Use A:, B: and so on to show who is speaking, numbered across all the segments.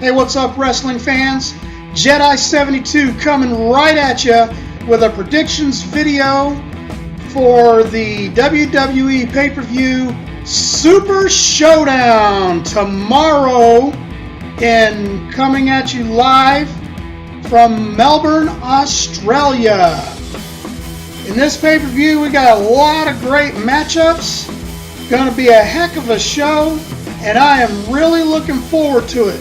A: Hey, what's up, wrestling fans? Jedi72 coming right at you with a predictions video for the WWE pay-per-view Super Showdown tomorrow, and coming at you live from Melbourne, Australia. In this pay-per-view, we got a lot of great matchups. Going to be a heck of a show, and I am really looking forward to it.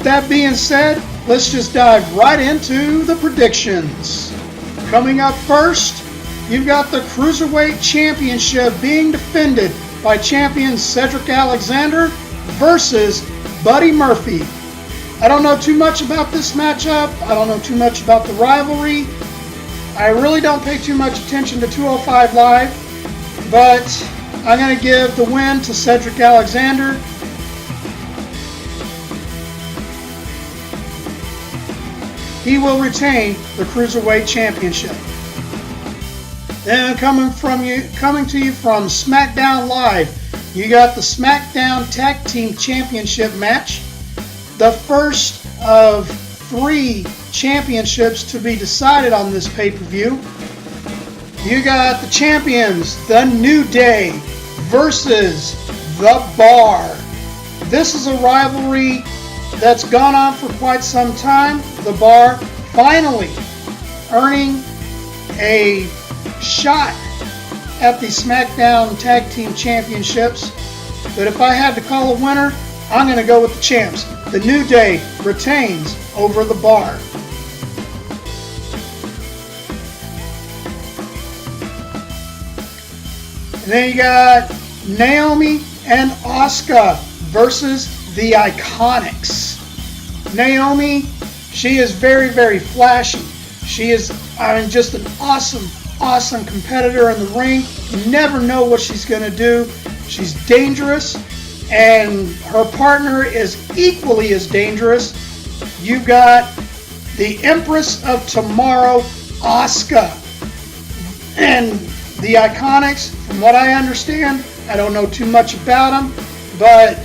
A: With that being said, let's just dive right into the predictions. Coming up first, you've got the Cruiserweight Championship being defended by champion Cedric Alexander versus Buddy Murphy. I don't know too much about this matchup. I don't know too much about the rivalry. I really don't pay too much attention to 205 Live, but I'm going to give the win to Cedric Alexander. He will retain the Cruiserweight Championship. Then coming to you from SmackDown Live, you got the SmackDown Tag Team Championship match. The first of 3 championships to be decided on this pay-per-view. You got the champions, The New Day versus The Bar. This is a rivalry that's gone on for quite some time. The Bar finally earning a shot at the SmackDown Tag Team Championships. But if I had to call a winner, I'm going to go with the champs. The New Day retains over The Bar. And then you got Naomi and Asuka versus the Iconics. Naomi, she is very, very flashy. She is just an awesome competitor in the ring. You never know what she's going to do. She's dangerous, and her partner is equally as dangerous. You've got the Empress of Tomorrow, Asuka. And the Iconics, from what I understand, I don't know too much about them, but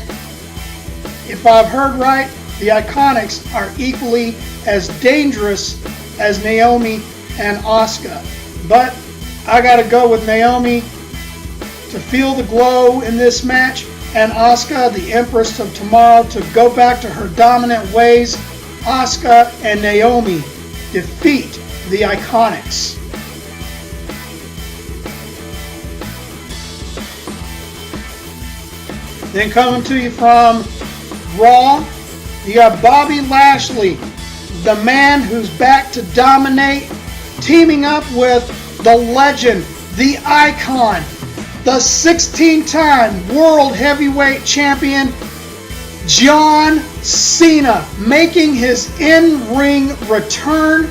A: if I've heard right, the Iconics are equally as dangerous as Naomi and Asuka. But I got to go with Naomi to feel the glow in this match, and Asuka, the Empress of Tomorrow, to go back to her dominant ways. Asuka and Naomi defeat the Iconics. Then coming to you from Raw, you got Bobby Lashley, the man who's back to dominate, teaming up with the legend, the icon, the 16-time World Heavyweight Champion, John Cena, making his in-ring return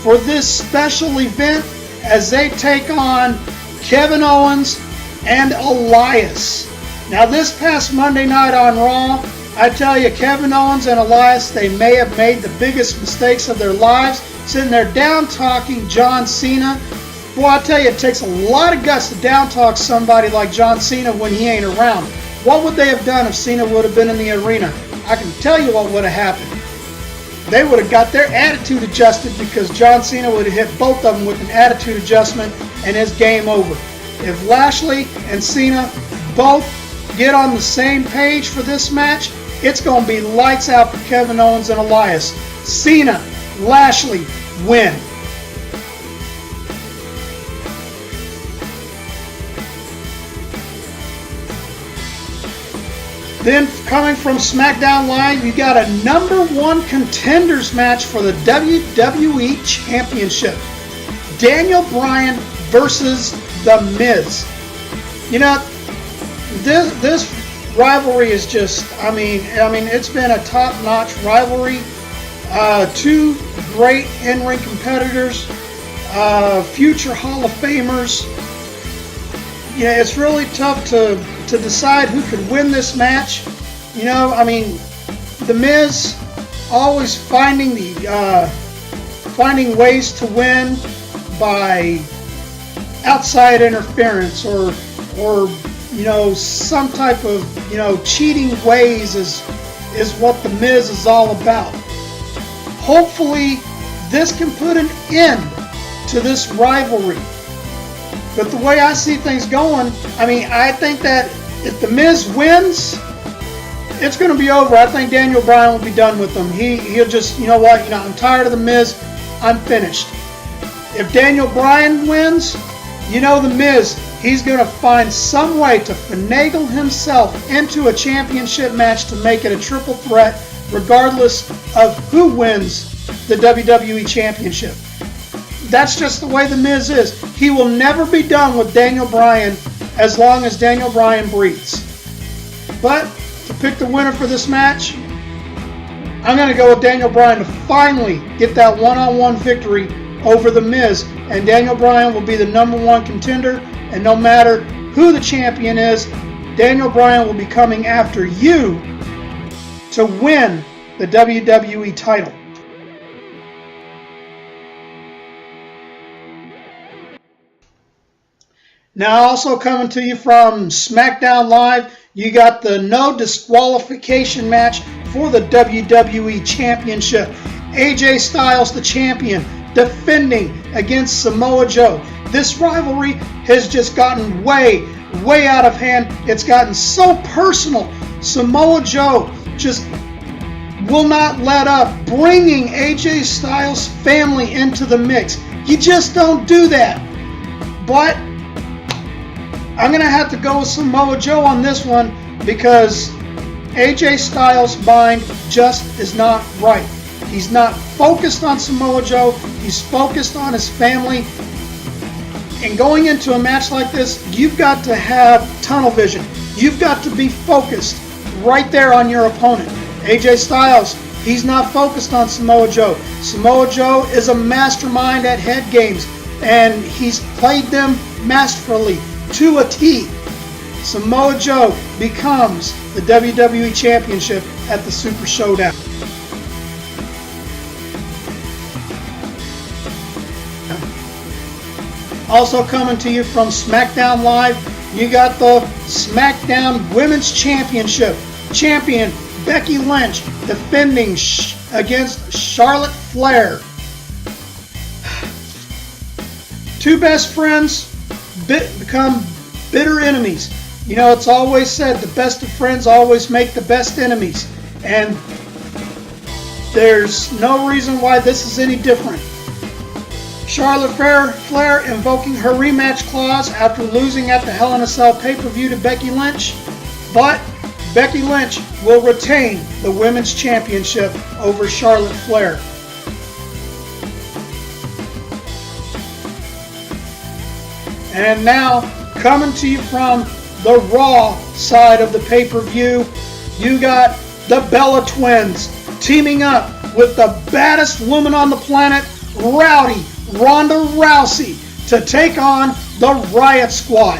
A: for this special event as they take on Kevin Owens and Elias. Now, this past Monday night on Raw, I tell you, Kevin Owens and Elias, they may have made the biggest mistakes of their lives, sitting there down-talking John Cena. Boy, I tell you, it takes a lot of guts to down-talk somebody like John Cena when he ain't around. What would they have done if Cena would have been in the arena? I can tell you what would have happened. They would have got their attitude adjusted, because John Cena would have hit both of them with an attitude adjustment, and it's game over. If Lashley and Cena both get on the same page for this match, it's going to be lights out for Kevin Owens and Elias. Cena, Lashley, win. Then coming from SmackDown Live, you got a #1 contenders match for the WWE Championship. Daniel Bryan versus The Miz. You know, this rivalry is just, I mean, it's been a top-notch rivalry. 2 great in-ring competitors, future Hall of Famers. Yeah, it's really tough to decide who could win this match. You know, I mean, The Miz always finding ways to win by outside interference or some type of cheating ways is what The Miz is all about. Hopefully, this can put an end to this rivalry. But the way I see things going, I mean, I think that if The Miz wins, it's going to be over. I think Daniel Bryan will be done with him. He'll just, you know what, I'm tired of The Miz. I'm finished. If Daniel Bryan wins, The Miz, he's going to find some way to finagle himself into a championship match to make it a triple threat, regardless of who wins the WWE Championship. That's just the way The Miz is. He will never be done with Daniel Bryan as long as Daniel Bryan breathes. But to pick the winner for this match, I'm going to go with Daniel Bryan to finally get that one-on-one victory over The Miz. And Daniel Bryan will be the #1 contender. And no matter who the champion is, Daniel Bryan will be coming after you to win the WWE title. Now, also coming to you from SmackDown Live, you got the no disqualification match for the WWE Championship. AJ Styles, the champion, defending against Samoa Joe. This rivalry has just gotten way out of hand. It's gotten so personal. Samoa Joe just will not let up, bringing AJ Styles' family into the mix. You just don't do that. But I'm going to have to go with Samoa Joe on this one because AJ Styles' mind just is not right. He's not focused on Samoa Joe. He's focused on his family. And going into a match like this, you've got to have tunnel vision. You've got to be focused right there on your opponent. AJ Styles, he's not focused on Samoa Joe. Samoa Joe is a mastermind at head games, and he's played them masterfully to a T. Samoa Joe becomes the WWE Championship at the Super Showdown. Also coming to you from SmackDown Live, you got the SmackDown Women's Championship. Champion Becky Lynch defending against Charlotte Flair. Two best friends become bitter enemies. It's always said the best of friends always make the best enemies. And there's no reason why this is any different. Charlotte Flair invoking her rematch clause after losing at the Hell in a Cell pay-per-view to Becky Lynch. But Becky Lynch will retain the Women's Championship over Charlotte Flair. And now, coming to you from the Raw side of the pay-per-view, you got the Bella Twins teaming up with the baddest woman on the planet, Rowdy Ronda Rousey, to take on the Riot Squad.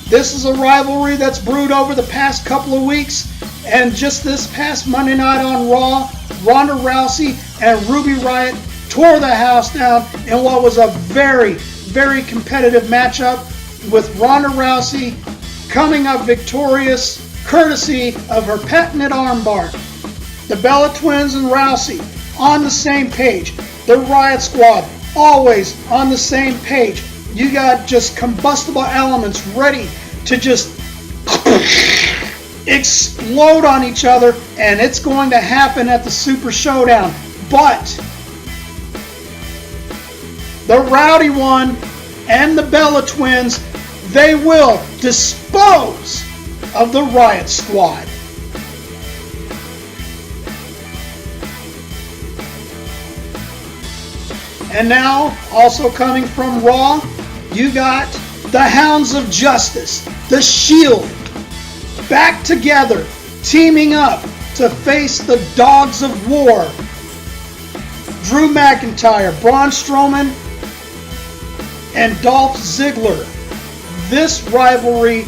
A: This is a rivalry that's brewed over the past couple of weeks, and just this past Monday night on Raw, Ronda Rousey and Ruby Riott tore the house down in what was a very competitive matchup, with Ronda Rousey coming up victorious courtesy of her patented armbar. The Bella Twins and Rousey on the same page. The Riot Squad always on the same page. You got just combustible elements ready to just explode on each other, and it's going to happen at the Super Showdown. But the Rowdy One and the Bella Twins, they will dispose of the Riot Squad. And now, also coming from Raw, you got the Hounds of Justice, the Shield, back together, teaming up to face the Dogs of War. Drew McIntyre, Braun Strowman, and Dolph Ziggler. This rivalry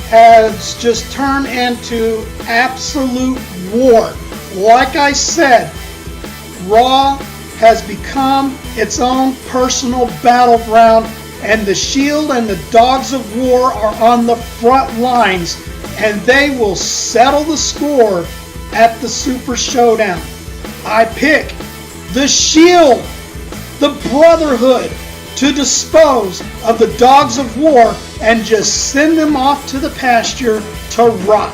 A: has just turned into absolute war. Like I said, Raw has become its own personal battleground, and the Shield and the Dogs of War are on the front lines, and they will settle the score at the Super Showdown. I pick the Shield, the Brotherhood, to dispose of the Dogs of War and just send them off to the pasture to rot.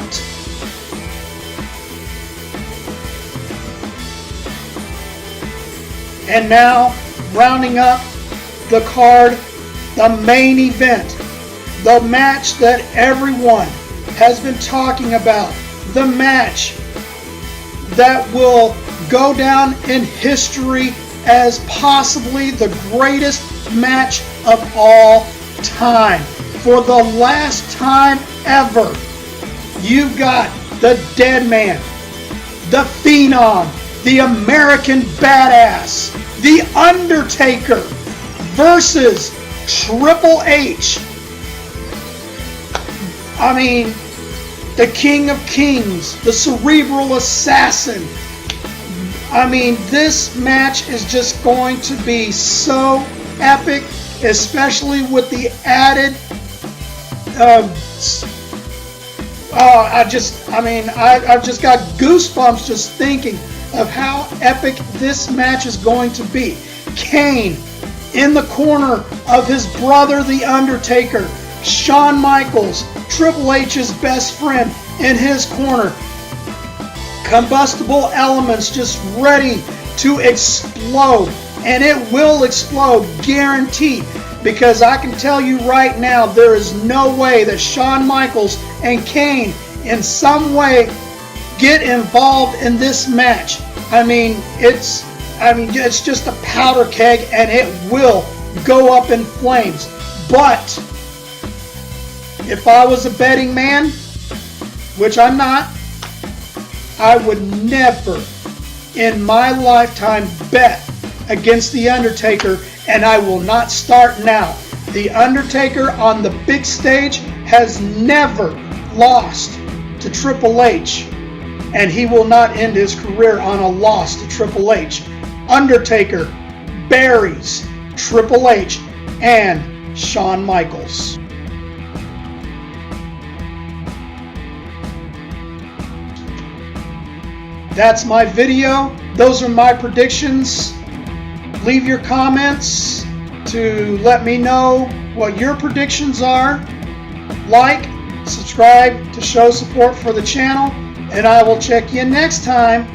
A: And now, rounding up the card, the main event, the match that everyone has been talking about, the match that will go down in history as possibly the greatest match of all time. For the last time ever, you've got the Dead Man, the Phenom, the American Badass, the Undertaker versus Triple H. I mean, the King of Kings, the Cerebral Assassin. I mean, this match is just going to be so epic, especially with the added I've just got goosebumps just thinking of how epic this match is going to be. Kane in the corner of his brother, The Undertaker. Shawn Michaels, Triple H's best friend, in his corner. Combustible elements just ready to explode. And it will explode, guaranteed. Because I can tell you right now, there is no way that Shawn Michaels and Kane in some way get involved in this match. I mean, it's just a powder keg, and it will go up in flames. But if I was a betting man, which I'm not, I would never in my lifetime bet against The Undertaker, and I will not start now. The Undertaker on the big stage has never lost to Triple H, and he will not end his career on a loss to Triple H. Undertaker buries Triple H and Shawn Michaels. That's my video. Those are my predictions. Leave your comments to let me know what your predictions are. Like, subscribe to show support for the channel, and I will check you next time